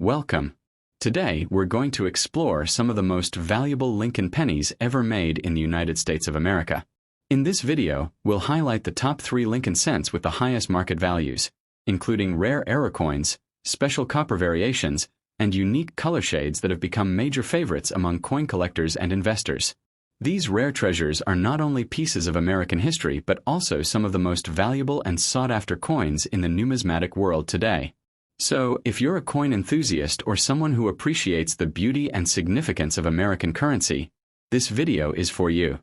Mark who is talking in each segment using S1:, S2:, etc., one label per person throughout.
S1: Welcome. Today, we're going to explore some of the most valuable Lincoln pennies ever made in the United States of America. In this video, we'll highlight the top 3 Lincoln cents with the highest market values, including rare era coins, special copper variations, and unique color shades that have become major favorites among coin collectors and investors. These rare treasures are not only pieces of American history but also some of the most valuable and sought-after coins in the numismatic world today. So, if you're a coin enthusiast or someone who appreciates the beauty and significance of American currency, this video is for you.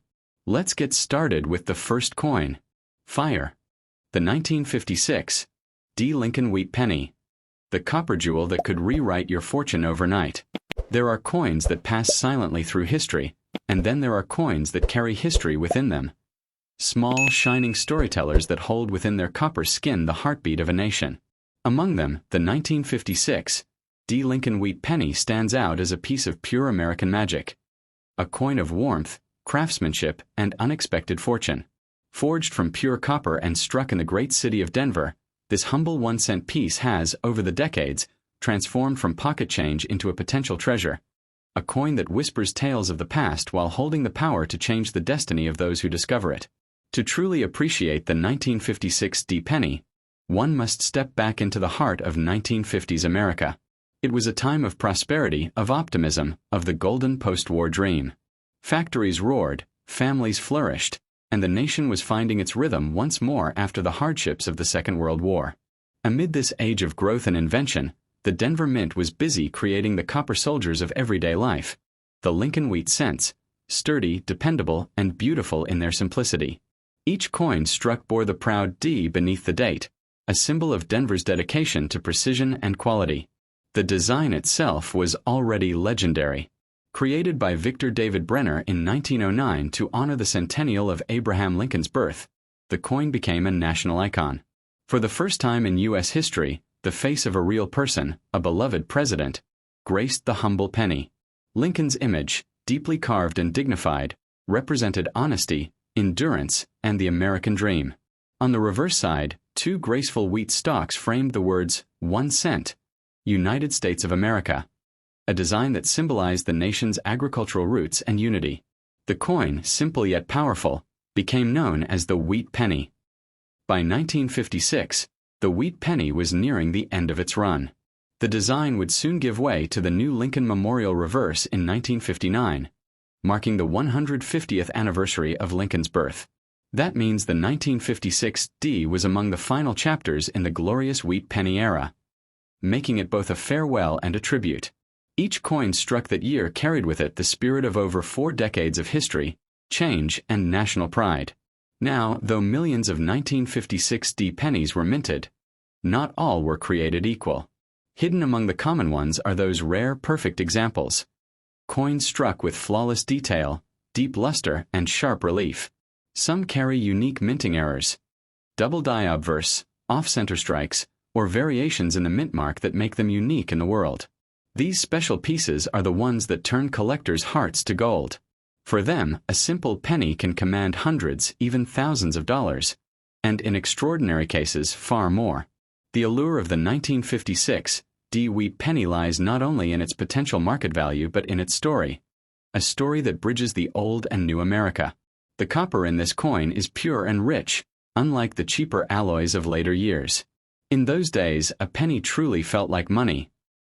S1: Let's get started with the first coin. Fire. The 1956 D. Lincoln Wheat Penny. The copper jewel that could rewrite your fortune overnight. There are coins that pass silently through history, and then there are coins that carry history within them. Small, shining storytellers that hold within their copper skin the heartbeat of a nation. Among them, the 1956 D. Lincoln Wheat Penny stands out as a piece of pure American magic. A coin of warmth, craftsmanship, and unexpected fortune. Forged from pure copper and struck in the great city of Denver, this humble 1-cent piece has, over the decades, transformed from pocket change into a potential treasure. A coin that whispers tales of the past while holding the power to change the destiny of those who discover it. To truly appreciate the 1956 D. penny, one must step back into the heart of 1950s America. It was a time of prosperity, of optimism, of the golden post-war dream. Factories roared, families flourished, and the nation was finding its rhythm once more after the hardships of the Second World War. Amid this age of growth and invention, the Denver Mint was busy creating the copper soldiers of everyday life. The Lincoln Wheat cents, sturdy, dependable, and beautiful in their simplicity. Each coin struck bore the proud D beneath the date, a symbol of Denver's dedication to precision and quality. The design itself was already legendary. Created by Victor David Brenner in 1909 to honor the centennial of Abraham Lincoln's birth, the coin became a national icon. For the first time in U.S. history, the face of a real person, a beloved president, graced the humble penny. Lincoln's image, deeply carved and dignified, represented honesty, endurance, and the American dream. On the reverse side, 2 graceful wheat stalks framed the words, 1 cent, United States of America, a design that symbolized the nation's agricultural roots and unity. The coin, simple yet powerful, became known as the Wheat Penny. By 1956, the Wheat Penny was nearing the end of its run. The design would soon give way to the new Lincoln Memorial Reverse in 1959, marking the 150th anniversary of Lincoln's birth. That means the 1956 D was among the final chapters in the glorious Wheat Penny era, making it both a farewell and a tribute. Each coin struck that year carried with it the spirit of over 4 decades of history, change, and national pride. Now, though millions of 1956 D pennies were minted, not all were created equal. Hidden among the common ones are those rare, perfect examples. Coins struck with flawless detail, deep luster, and sharp relief. Some carry unique minting errors, double die obverse, off-center strikes, or variations in the mint mark that make them unique in the world. These special pieces are the ones that turn collectors' hearts to gold. For them, a simple penny can command hundreds, even thousands of dollars, and in extraordinary cases, far more. The allure of the 1956 D. Wheat Penny lies not only in its potential market value but in its story. A story that bridges the old and new America. The copper in this coin is pure and rich, unlike the cheaper alloys of later years. In those days, a penny truly felt like money.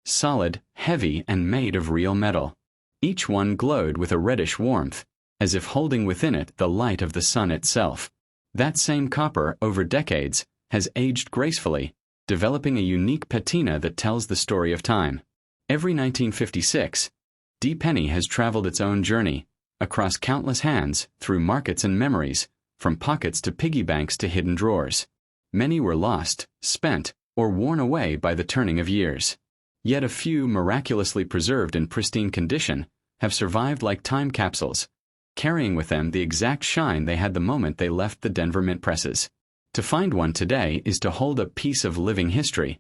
S1: Solid, heavy, and made of real metal. Each one glowed with a reddish warmth, as if holding within it the light of the sun itself. That same copper, over decades, has aged gracefully, developing a unique patina that tells the story of time. Every 1956 D penny has traveled its own journey, across countless hands, through markets and memories, from pockets to piggy banks to hidden drawers. Many were lost, spent, or worn away by the turning of years. Yet a few, miraculously preserved in pristine condition, have survived like time capsules, carrying with them the exact shine they had the moment they left the Denver mint presses. To find one today is to hold a piece of living history,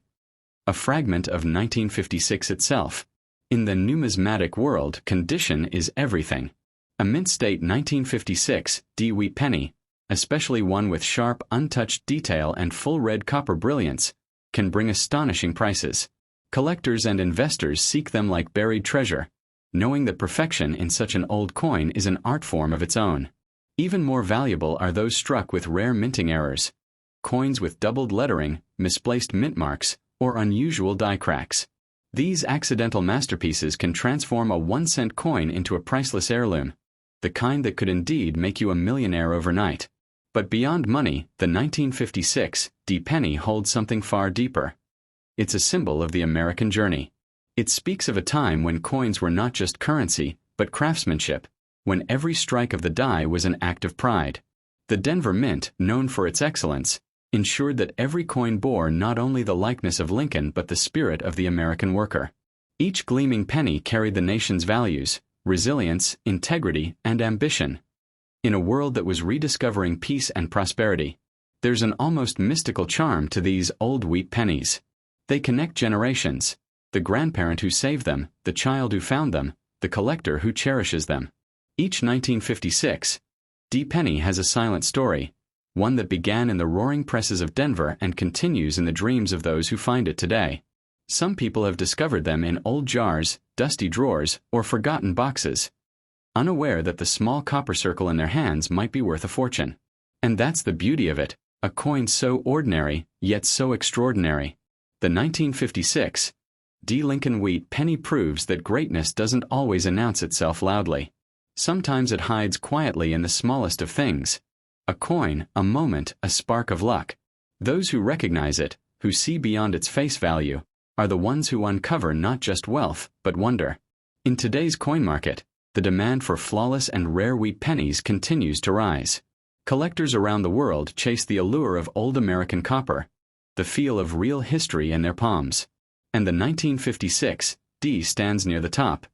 S1: a fragment of 1956 itself. In the numismatic world, condition is everything. A mint-state 1956 D. Wheat penny, especially one with sharp, untouched detail and full red copper brilliance, can bring astonishing prices. Collectors and investors seek them like buried treasure, knowing that perfection in such an old coin is an art form of its own. Even more valuable are those struck with rare minting errors, coins with doubled lettering, misplaced mint marks, or unusual die cracks. These accidental masterpieces can transform a 1-cent coin into a priceless heirloom, the kind that could indeed make you a millionaire overnight. But beyond money, the 1956 D penny holds something far deeper. It's a symbol of the American journey. It speaks of a time when coins were not just currency, but craftsmanship, when every strike of the die was an act of pride. The Denver Mint, known for its excellence, ensured that every coin bore not only the likeness of Lincoln but the spirit of the American worker. Each gleaming penny carried the nation's values, resilience, integrity, and ambition. In a world that was rediscovering peace and prosperity, there's an almost mystical charm to these old wheat pennies. They connect generations: the grandparent who saved them, the child who found them, the collector who cherishes them. Each 1956 D penny has a silent story, one that began in the roaring presses of Denver and continues in the dreams of those who find it today. Some people have discovered them in old jars, dusty drawers, or forgotten boxes, unaware that the small copper circle in their hands might be worth a fortune. And that's the beauty of it, a coin so ordinary, yet so extraordinary. The 1956 D Lincoln wheat penny proves that greatness doesn't always announce itself loudly. Sometimes it hides quietly in the smallest of things. A coin, a moment, a spark of luck. Those who recognize it, who see beyond its face value, are the ones who uncover not just wealth, but wonder. In today's coin market, the demand for flawless and rare wheat pennies continues to rise. Collectors around the world chase the allure of old American copper, the feel of real history in their palms. And the 1956 D stands near the top,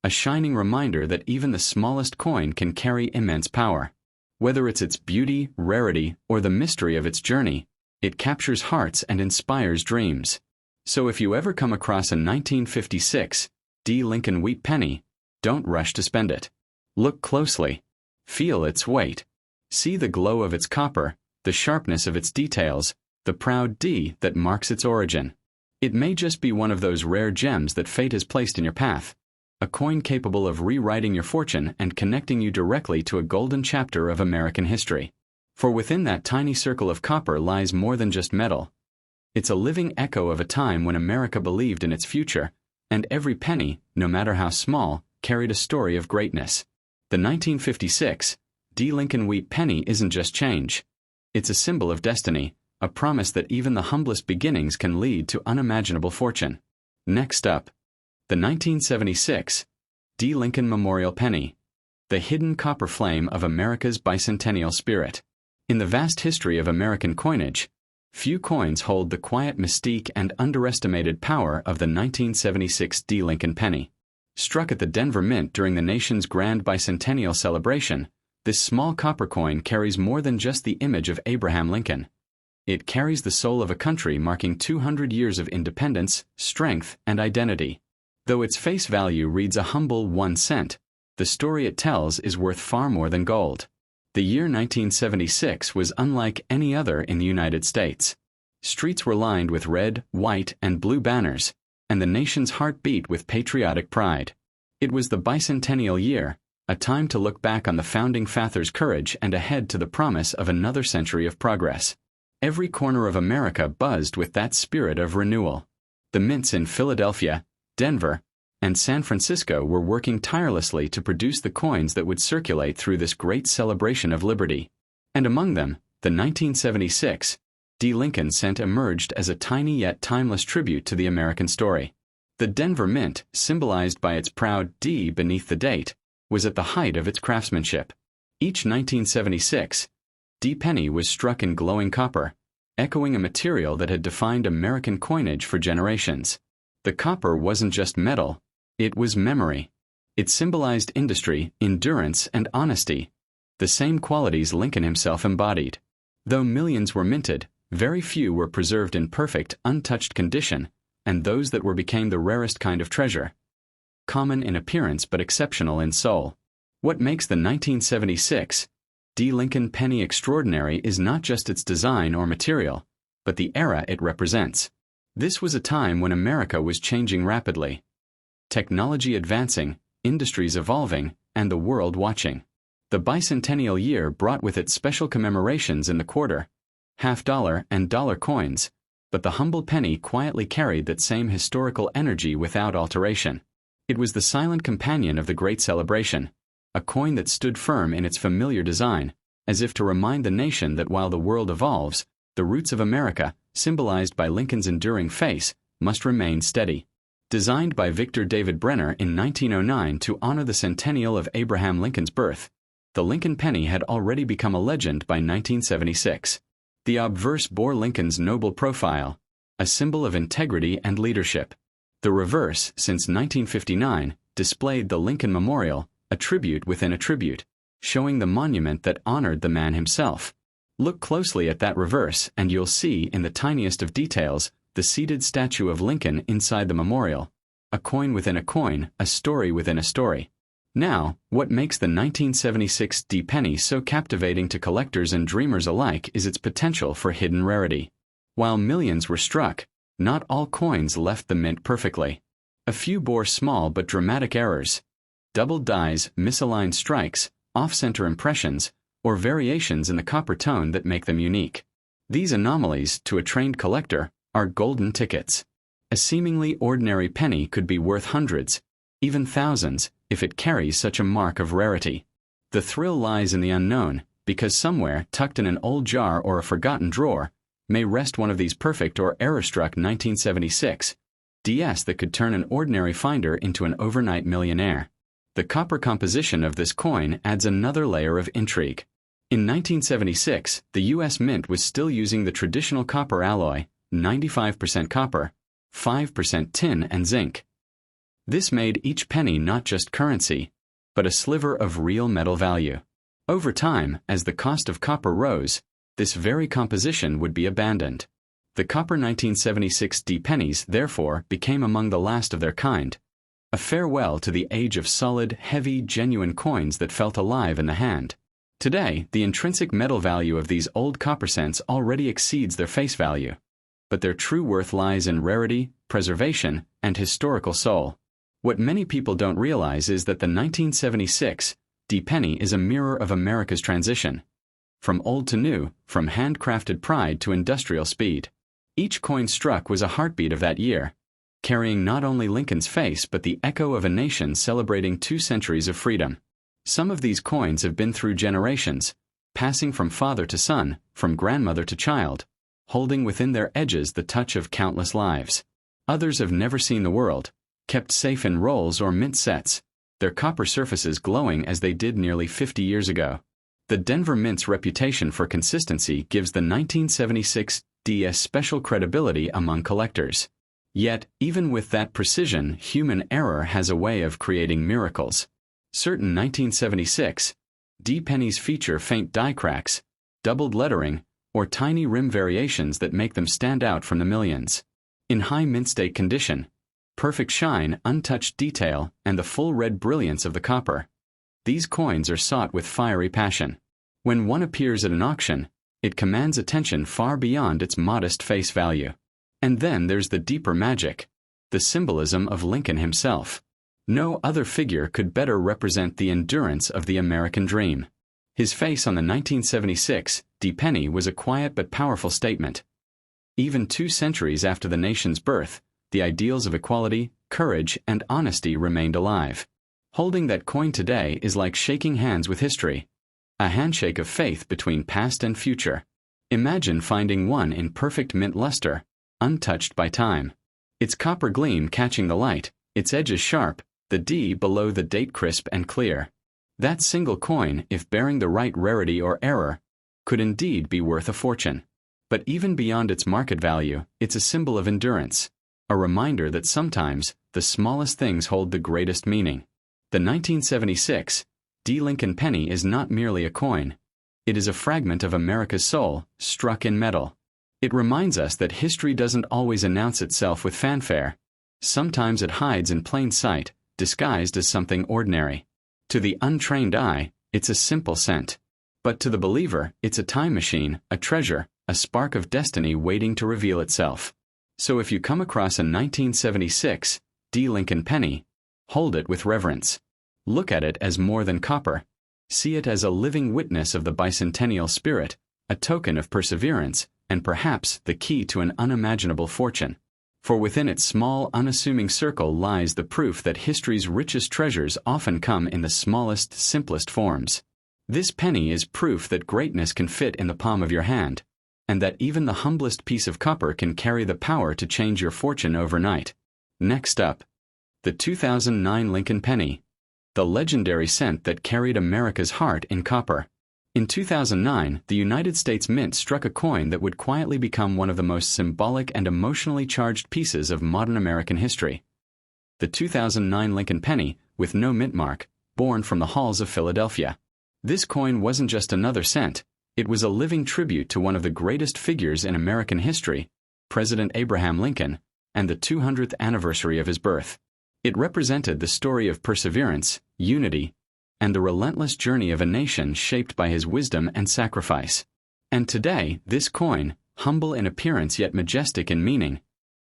S1: a shining reminder that even the smallest coin can carry immense power. Whether it's its beauty, rarity, or the mystery of its journey, it captures hearts and inspires dreams. So if you ever come across a 1956 D Lincoln wheat penny, don't rush to spend it. Look closely. Feel its weight. See the glow of its copper, the sharpness of its details, the proud D that marks its origin. It may just be one of those rare gems that fate has placed in your path, a coin capable of rewriting your fortune and connecting you directly to a golden chapter of American history. For within that tiny circle of copper lies more than just metal. It's a living echo of a time when America believed in its future, and every penny, no matter how small, carried a story of greatness. The 1956 D Lincoln wheat penny isn't just change. It's a symbol of destiny, a promise that even the humblest beginnings can lead to unimaginable fortune. Next up, the 1976 D Lincoln Memorial Penny, the hidden copper flame of America's bicentennial spirit. In the vast history of American coinage, few coins hold the quiet mystique and underestimated power of the 1976 D Lincoln penny. Struck at the Denver Mint during the nation's grand bicentennial celebration, this small copper coin carries more than just the image of Abraham Lincoln. It carries the soul of a country marking 200 years of independence, strength, and identity. Though its face value reads a humble 1 cent, the story it tells is worth far more than gold. The year 1976 was unlike any other in the United States. Streets were lined with red, white, and blue banners, and the nation's heart beat with patriotic pride. It was the bicentennial year, a time to look back on the founding fathers' courage and ahead to the promise of another century of progress. Every corner of America buzzed with that spirit of renewal. The mints in Philadelphia, Denver, and San Francisco were working tirelessly to produce the coins that would circulate through this great celebration of liberty. And among them, the 1976 D Lincoln cent emerged as a tiny yet timeless tribute to the American story. The Denver Mint, symbolized by its proud D beneath the date, was at the height of its craftsmanship. Each 1976 D penny was struck in glowing copper, echoing a material that had defined American coinage for generations. The copper wasn't just metal, it was memory. It symbolized industry, endurance, and honesty, the same qualities Lincoln himself embodied. Though millions were minted, very few were preserved in perfect, untouched condition, and those that were became the rarest kind of treasure. Common in appearance but exceptional in soul. What makes the 1976 D Lincoln penny extraordinary is not just its design or material, but the era it represents. This was a time when America was changing rapidly. Technology advancing, industries evolving, and the world watching. The bicentennial year brought with it special commemorations in the quarter, half-dollar, and dollar coins, but the humble penny quietly carried that same historical energy without alteration. It was the silent companion of the great celebration, a coin that stood firm in its familiar design, as if to remind the nation that while the world evolves, the roots of America, symbolized by Lincoln's enduring face, must remain steady. Designed by Victor David Brenner in 1909 to honor the centennial of Abraham Lincoln's birth, the Lincoln penny had already become a legend by 1976. The obverse bore Lincoln's noble profile, a symbol of integrity and leadership. The reverse, since 1959, displayed the Lincoln Memorial, a tribute within a tribute, showing the monument that honored the man himself. Look closely at that reverse and you'll see, in the tiniest of details, the seated statue of Lincoln inside the memorial. A coin within a coin, a story within a story. Now, what makes the 1976 D penny so captivating to collectors and dreamers alike is its potential for hidden rarity. While millions were struck, not all coins left the mint perfectly. A few bore small but dramatic errors. Doubled dies, misaligned strikes, off-center impressions, or variations in the copper tone that make them unique. These anomalies, to a trained collector, are golden tickets. A seemingly ordinary penny could be worth hundreds, even thousands, if it carries such a mark of rarity. The thrill lies in the unknown, because somewhere, tucked in an old jar or a forgotten drawer, may rest one of these perfect or error-struck 1976 DS that could turn an ordinary finder into an overnight millionaire. The copper composition of this coin adds another layer of intrigue. In 1976, the U.S. Mint was still using the traditional copper alloy, 95% copper, 5% tin and zinc. This made each penny not just currency, but a sliver of real metal value. Over time, as the cost of copper rose, this very composition would be abandoned. The copper 1976 D pennies, therefore, became among the last of their kind. A farewell to the age of solid, heavy, genuine coins that felt alive in the hand. Today, the intrinsic metal value of these old copper cents already exceeds their face value. But their true worth lies in rarity, preservation, and historical soul. What many people don't realize is that the 1976 D penny is a mirror of America's transition. From old to new, from handcrafted pride to industrial speed. Each coin struck was a heartbeat of that year, carrying not only Lincoln's face but the echo of a nation celebrating 2 centuries of freedom. Some of these coins have been through generations, passing from father to son, from grandmother to child, holding within their edges the touch of countless lives. Others have never seen the world, kept safe in rolls or mint sets, their copper surfaces glowing as they did nearly 50 years ago. The Denver Mint's reputation for consistency gives the 1976 DS special credibility among collectors. Yet, even with that precision, human error has a way of creating miracles. Certain 1976 D pennies feature faint die cracks, doubled lettering, or tiny rim variations that make them stand out from the millions. In high mint state condition, perfect shine, untouched detail, and the full red brilliance of the copper. These coins are sought with fiery passion. When one appears at an auction, it commands attention far beyond its modest face value. And then there's the deeper magic, the symbolism of Lincoln himself. No other figure could better represent the endurance of the American dream. His face on the 1976 D penny was a quiet but powerful statement. Even 2 centuries after the nation's birth, the ideals of equality, courage, and honesty remained alive. Holding that coin today is like shaking hands with history, a handshake of faith between past and future. Imagine finding one in perfect mint luster, untouched by time. Its copper gleam catching the light, its edges sharp, the D below the date crisp and clear. That single coin, if bearing the right rarity or error, could indeed be worth a fortune. But even beyond its market value, it's a symbol of endurance, a reminder that sometimes the smallest things hold the greatest meaning. The 1976 D Lincoln penny is not merely a coin. It is a fragment of America's soul, struck in metal. It reminds us that history doesn't always announce itself with fanfare. Sometimes it hides in plain sight, disguised as something ordinary. To the untrained eye, it's a simple cent. But to the believer, it's a time machine, a treasure, a spark of destiny waiting to reveal itself. So if you come across a 1976 D. Lincoln penny, hold it with reverence. Look at it as more than copper. See it as a living witness of the bicentennial spirit, a token of perseverance, and perhaps the key to an unimaginable fortune. For within its small, unassuming circle lies the proof that history's richest treasures often come in the smallest, simplest forms. This penny is proof that greatness can fit in the palm of your hand, and that even the humblest piece of copper can carry the power to change your fortune overnight. Next up, the 2009 Lincoln penny, the legendary cent that carried America's heart in copper. In 2009, the United States Mint struck a coin that would quietly become one of the most symbolic and emotionally charged pieces of modern American history. The 2009 Lincoln penny, with no mint mark, born from the halls of Philadelphia. This coin wasn't just another cent, it was a living tribute to one of the greatest figures in American history, President Abraham Lincoln, and the 200th anniversary of his birth. It represented the story of perseverance, unity, and the relentless journey of a nation shaped by his wisdom and sacrifice. And today, this coin, humble in appearance yet majestic in meaning,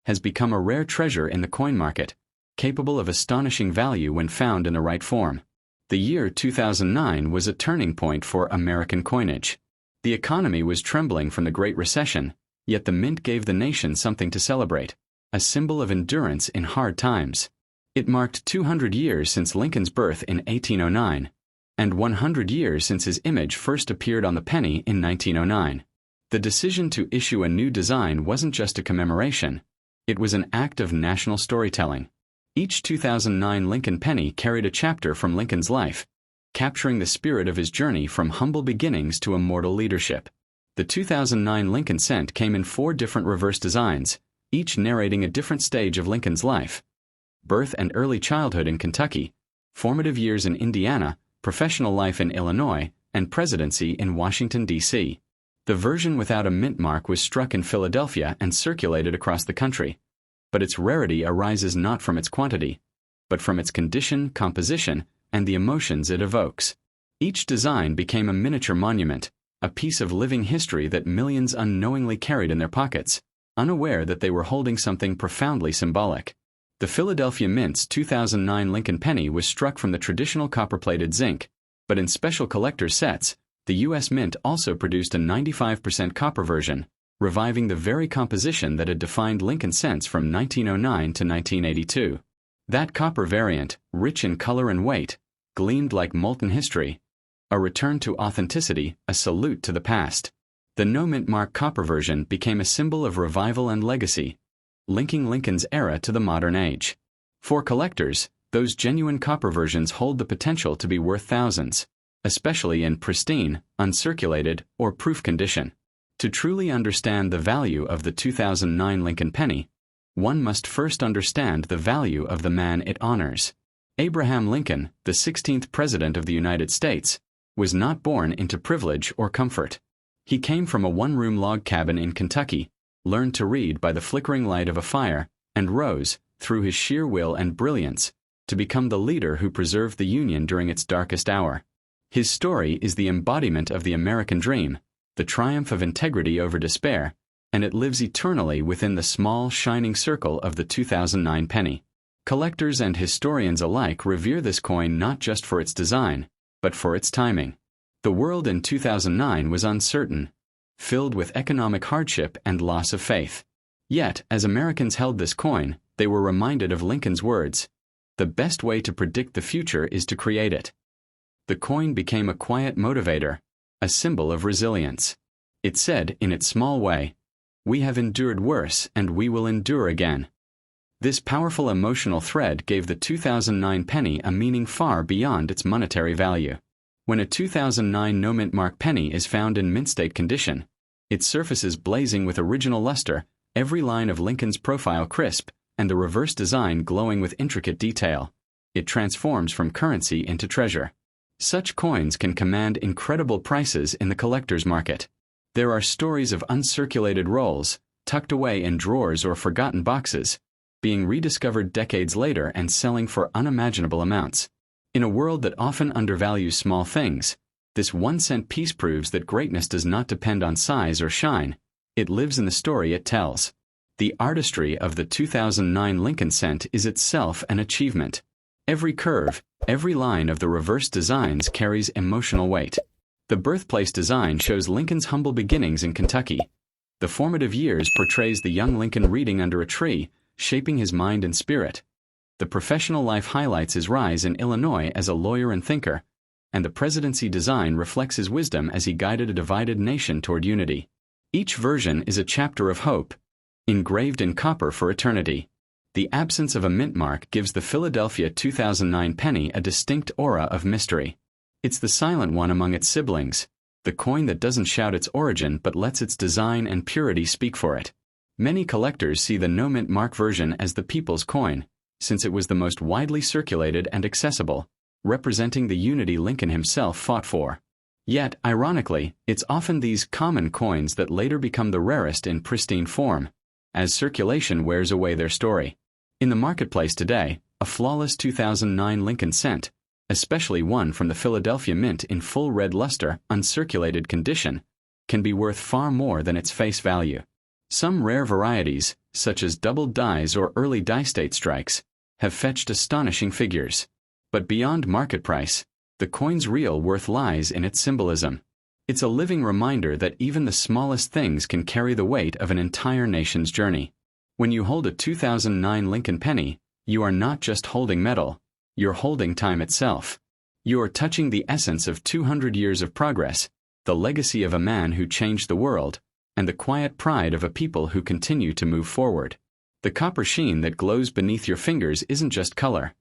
S1: has become a rare treasure in the coin market, capable of astonishing value when found in the right form. The year 2009 was a turning point for American coinage. The economy was trembling from the Great Recession, yet the mint gave the nation something to celebrate, a symbol of endurance in hard times. It marked 200 years since Lincoln's birth in 1809, and 100 years since his image first appeared on the penny in 1909. The decision to issue a new design wasn't just a commemoration, it was an act of national storytelling. Each 2009 Lincoln penny carried a chapter from Lincoln's life, capturing the spirit of his journey from humble beginnings to immortal leadership. The 2009 Lincoln cent came in 4 different reverse designs, each narrating a different stage of Lincoln's life: birth and early childhood in Kentucky, formative years in Indiana, professional life in Illinois, and presidency in Washington, D.C. The version without a mint mark was struck in Philadelphia and circulated across the country. But its rarity arises not from its quantity, but from its condition, composition, and the emotions it evokes. Each design became a miniature monument, a piece of living history that millions unknowingly carried in their pockets, unaware that they were holding something profoundly symbolic. The Philadelphia Mint's 2009 Lincoln penny was struck from the traditional copper-plated zinc, but in special collector's sets, the U.S. Mint also produced a 95% copper version, reviving the very composition that had defined Lincoln cents from 1909 to 1982. That copper variant, rich in color and weight, gleamed like molten history, a return to authenticity, a salute to the past. The no-mint mark copper version became a symbol of revival and legacy, linking Lincoln's era to the modern age. For collectors, those genuine copper versions hold the potential to be worth thousands, especially in pristine, uncirculated, or proof condition. To truly understand the value of the 2009 Lincoln penny, one must first understand the value of the man it honors. Abraham Lincoln, the 16th President of the United States, was not born into privilege or comfort. He came from a one-room log cabin in Kentucky, learned to read by the flickering light of a fire, and rose, through his sheer will and brilliance, to become the leader who preserved the Union during its darkest hour. His story is the embodiment of the American dream, the triumph of integrity over despair, and it lives eternally within the small, shining circle of the 2009 penny. Collectors and historians alike revere this coin not just for its design, but for its timing. The world in 2009 was uncertain, filled with economic hardship and loss of faith. Yet, as Americans held this coin, they were reminded of Lincoln's words, "The best way to predict the future is to create it." The coin became a quiet motivator, a symbol of resilience. It said, in its small way, "We have endured worse and we will endure again." This powerful emotional thread gave the 2009 penny a meaning far beyond its monetary value. When a 2009 no-mint mark penny is found in mint-state condition, its surfaces blazing with original luster, every line of Lincoln's profile crisp, and the reverse design glowing with intricate detail, it transforms from currency into treasure. Such coins can command incredible prices in the collector's market. There are stories of uncirculated rolls, tucked away in drawers or forgotten boxes, being rediscovered decades later and selling for unimaginable amounts. In a world that often undervalues small things, this 1-cent piece proves that greatness does not depend on size or shine, it lives in the story it tells. The artistry of the 2009 Lincoln cent is itself an achievement. Every curve, every line of the reverse designs carries emotional weight. The birthplace design shows Lincoln's humble beginnings in Kentucky. The formative years portrays the young Lincoln reading under a tree, shaping his mind and spirit. The professional life highlights his rise in Illinois as a lawyer and thinker, and the presidency design reflects his wisdom as he guided a divided nation toward unity. Each version is a chapter of hope, engraved in copper for eternity. The absence of a mint mark gives the Philadelphia 2009 penny a distinct aura of mystery. It's the silent one among its siblings, the coin that doesn't shout its origin but lets its design and purity speak for it. Many collectors see the no mint mark version as the people's coin, since it was the most widely circulated and accessible, representing the unity Lincoln himself fought for. Yet, ironically, it's often these common coins that later become the rarest in pristine form, as circulation wears away their story. In the marketplace today, a flawless 2009 Lincoln cent, especially one from the Philadelphia Mint in full red luster, uncirculated condition, can be worth far more than its face value. Some rare varieties, such as doubled dies or early die-state strikes, have fetched astonishing figures. But beyond market price, the coin's real worth lies in its symbolism. It's a living reminder that even the smallest things can carry the weight of an entire nation's journey. When you hold a 2009 Lincoln penny, you are not just holding metal, you're holding time itself. You're touching the essence of 200 years of progress, the legacy of a man who changed the world, and the quiet pride of a people who continue to move forward. The copper sheen that glows beneath your fingers isn't just color.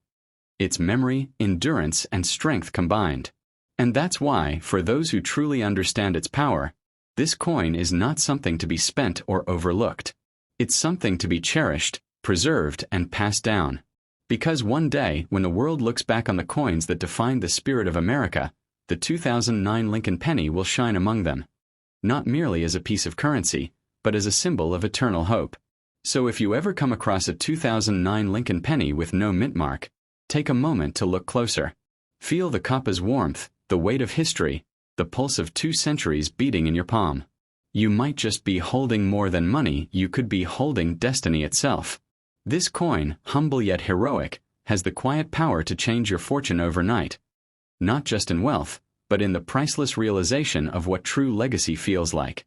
S1: It's memory, endurance, and strength combined. And that's why, for those who truly understand its power, this coin is not something to be spent or overlooked. It's something to be cherished, preserved, and passed down. Because one day, when the world looks back on the coins that defined the spirit of America, the 2009 Lincoln penny will shine among them. Not merely as a piece of currency, but as a symbol of eternal hope. So if you ever come across a 2009 Lincoln penny with no mint mark, take a moment to look closer. Feel the copper's warmth, the weight of history, the pulse of 2 centuries beating in your palm. You might just be holding more than money, you could be holding destiny itself. This coin, humble yet heroic, has the quiet power to change your fortune overnight. Not just in wealth, but in the priceless realization of what true legacy feels like.